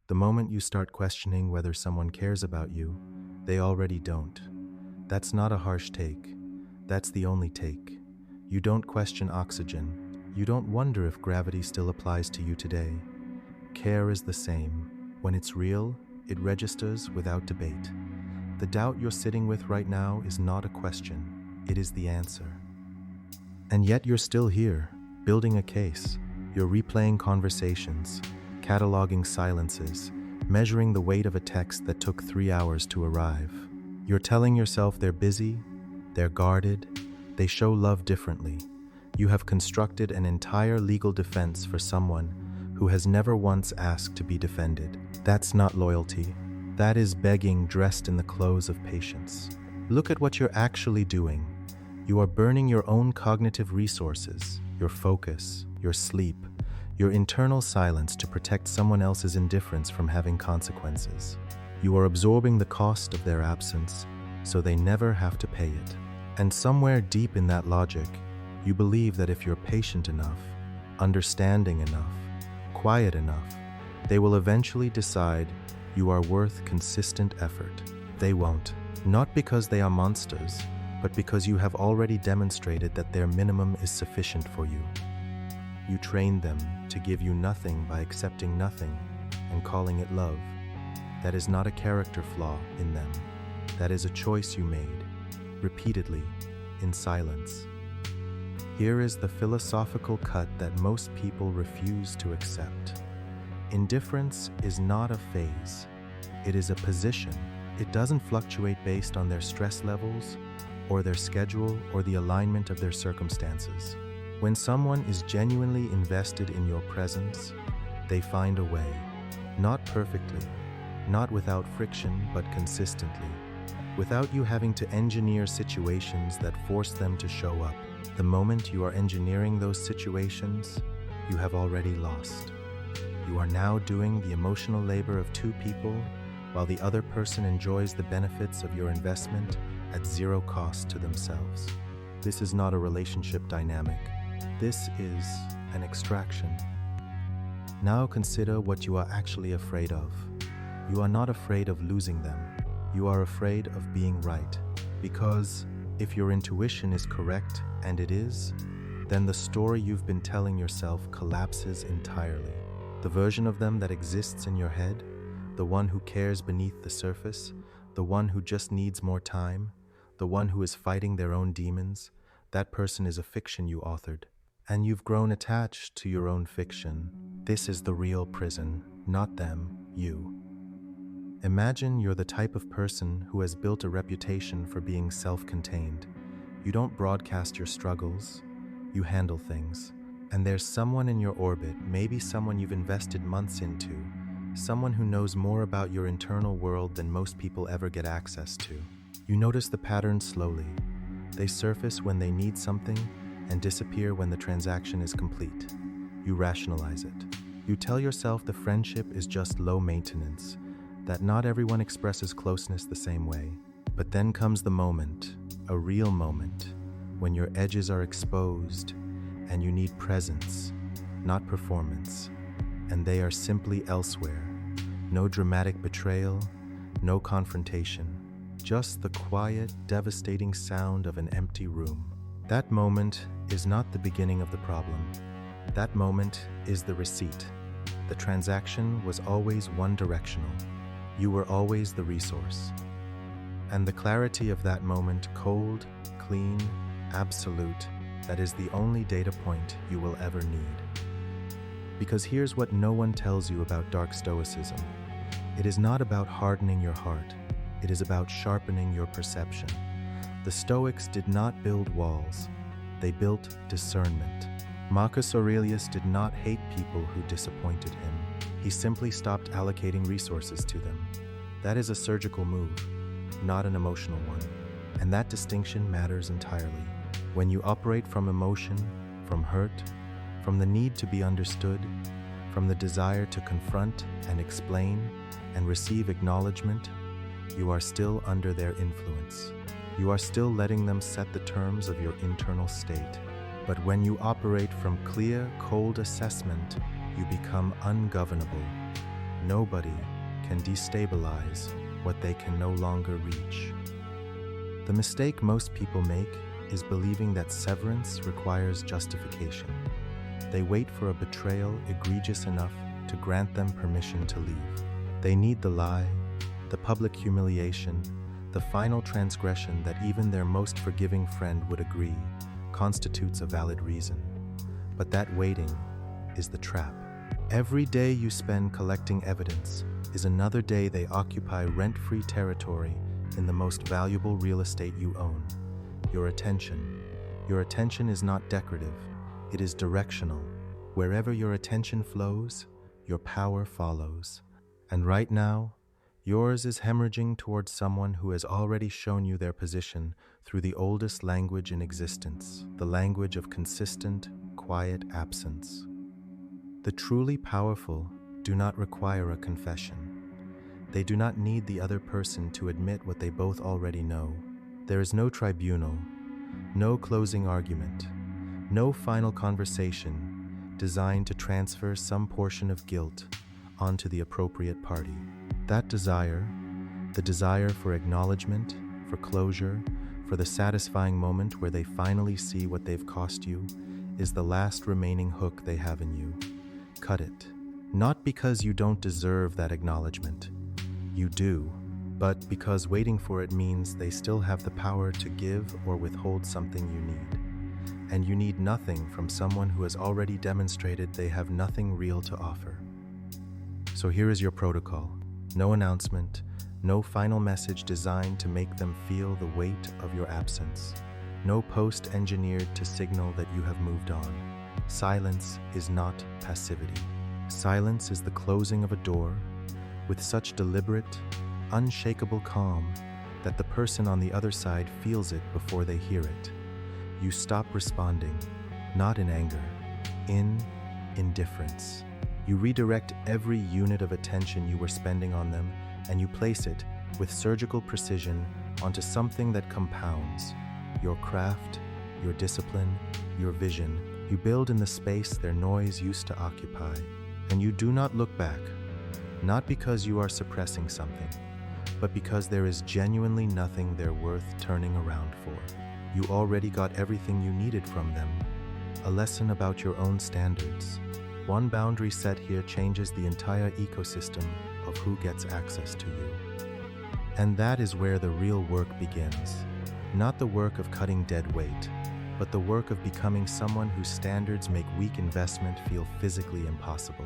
The moment you start questioning whether someone cares about you, they already don't. That's not a harsh take. That's the only take. You don't question oxygen. You don't wonder if gravity still applies to you today. Care is the same. When it's real, it registers without debate. The doubt you're sitting with right now is not a question. It is the answer. And yet you're still here, building a case. You're replaying conversations, cataloging silences, measuring the weight of a text that took 3 hours to arrive. You're telling yourself they're busy, they're guarded, they show love differently. You have constructed an entire legal defense for someone who has never once asked to be defended. That's not loyalty. That is begging dressed in the clothes of patience. Look at what you're actually doing. You are burning your own cognitive resources, your focus, your sleep, your internal silence to protect someone else's indifference from having consequences. You are absorbing the cost of their absence, so they never have to pay it. And somewhere deep in that logic, you believe that if you're patient enough, understanding enough, quiet enough, they will eventually decide you are worth consistent effort. They won't. Not because they are monsters, but because you have already demonstrated that their minimum is sufficient for you. You trained them to give you nothing by accepting nothing and calling it love. That is not a character flaw in them. That is a choice you made, repeatedly, in silence. Here is the philosophical cut that most people refuse to accept. Indifference is not a phase. It is a position. It doesn't fluctuate based on their stress levels, or their schedule, or the alignment of their circumstances. When someone is genuinely invested in your presence, they find a way. Not perfectly, not without friction, but consistently. Without you having to engineer situations that force them to show up. The moment you are engineering those situations, you have already lost. You are now doing the emotional labor of two people, while the other person enjoys the benefits of your investment at zero cost to themselves. This is not a relationship dynamic. This is an extraction. Now consider what you are actually afraid of. You are not afraid of losing them. You are afraid of being right. Because if your intuition is correct, and it is, then the story you've been telling yourself collapses entirely. The version of them that exists in your head, the one who cares beneath the surface, the one who just needs more time, the one who is fighting their own demons, that person is a fiction you authored. And you've grown attached to your own fiction. This is the real prison, not them, you. Imagine you're the type of person who has built a reputation for being self-contained. You don't broadcast your struggles, you handle things. And there's someone in your orbit, maybe someone you've invested months into, someone who knows more about your internal world than most people ever get access to. You notice the patterns slowly. They surface when they need something and disappear when the transaction is complete. You rationalize it. You tell yourself the friendship is just low maintenance, that not everyone expresses closeness the same way. But then comes the moment, a real moment, when your edges are exposed and you need presence, not performance, and they are simply elsewhere. No dramatic betrayal, no confrontation, just the quiet, devastating sound of an empty room. That moment is not the beginning of the problem. That moment is the receipt. The transaction was always one-directional. You were always the resource. And the clarity of that moment, cold, clean, absolute, that is the only data point you will ever need. Because here's what no one tells you about Dark Stoicism. It is not about hardening your heart. It is about sharpening your perception. The Stoics did not build walls. They built discernment. Marcus Aurelius did not hate people who disappointed him. He simply stopped allocating resources to them. That is a surgical move, not an emotional one. And that distinction matters entirely. When you operate from emotion, from hurt, from the need to be understood, from the desire to confront and explain and receive acknowledgement, you are still under their influence. You are still letting them set the terms of your internal state. But when you operate from clear, cold assessment, you become ungovernable. nobody can destabilize what they can no longer reach. The mistake most people make is believing that severance requires justification. They wait for a betrayal egregious enough to grant them permission to leave. They need the lie, the public humiliation, the final transgression that even their most forgiving friend would agree constitutes a valid reason. But that waiting is the trap. Every day you spend collecting evidence is another day they occupy rent-free territory in the most valuable real estate you own, your attention. Your attention is not decorative, it is directional. Wherever your attention flows, your power follows. And right now, yours is hemorrhaging towards someone who has already shown you their position through the oldest language in existence, the language of consistent, quiet absence. The truly powerful do not require a confession. They do not need the other person to admit what they both already know. There is no tribunal, no closing argument, no final conversation designed to transfer some portion of guilt onto the appropriate party. That desire, the desire for acknowledgement, for closure, for the satisfying moment where they finally see what they've cost you, is the last remaining hook they have in you. Cut it. Not because you don't deserve that acknowledgement. You do, but because waiting for it means they still have the power to give or withhold something you need. And you need nothing from someone who has already demonstrated they have nothing real to offer. So here is your protocol. No announcement, no final message designed to make them feel the weight of your absence. No post engineered to signal that you have moved on. Silence is not passivity. Silence is the closing of a door with such deliberate, unshakable calm that the person on the other side feels it before they hear it. You stop responding, not in anger, in indifference. You redirect every unit of attention you were spending on them, and you place it with surgical precision onto something that compounds: your craft, your discipline, your vision. You build in the space their noise used to occupy, and you do not look back, not because you are suppressing something, but because there is genuinely nothing they're worth turning around for. You already got everything you needed from them, a lesson about your own standards. One boundary set here changes the entire ecosystem of who gets access to you. And that is where the real work begins. Not the work of cutting dead weight, but the work of becoming someone whose standards make weak investment feel physically impossible.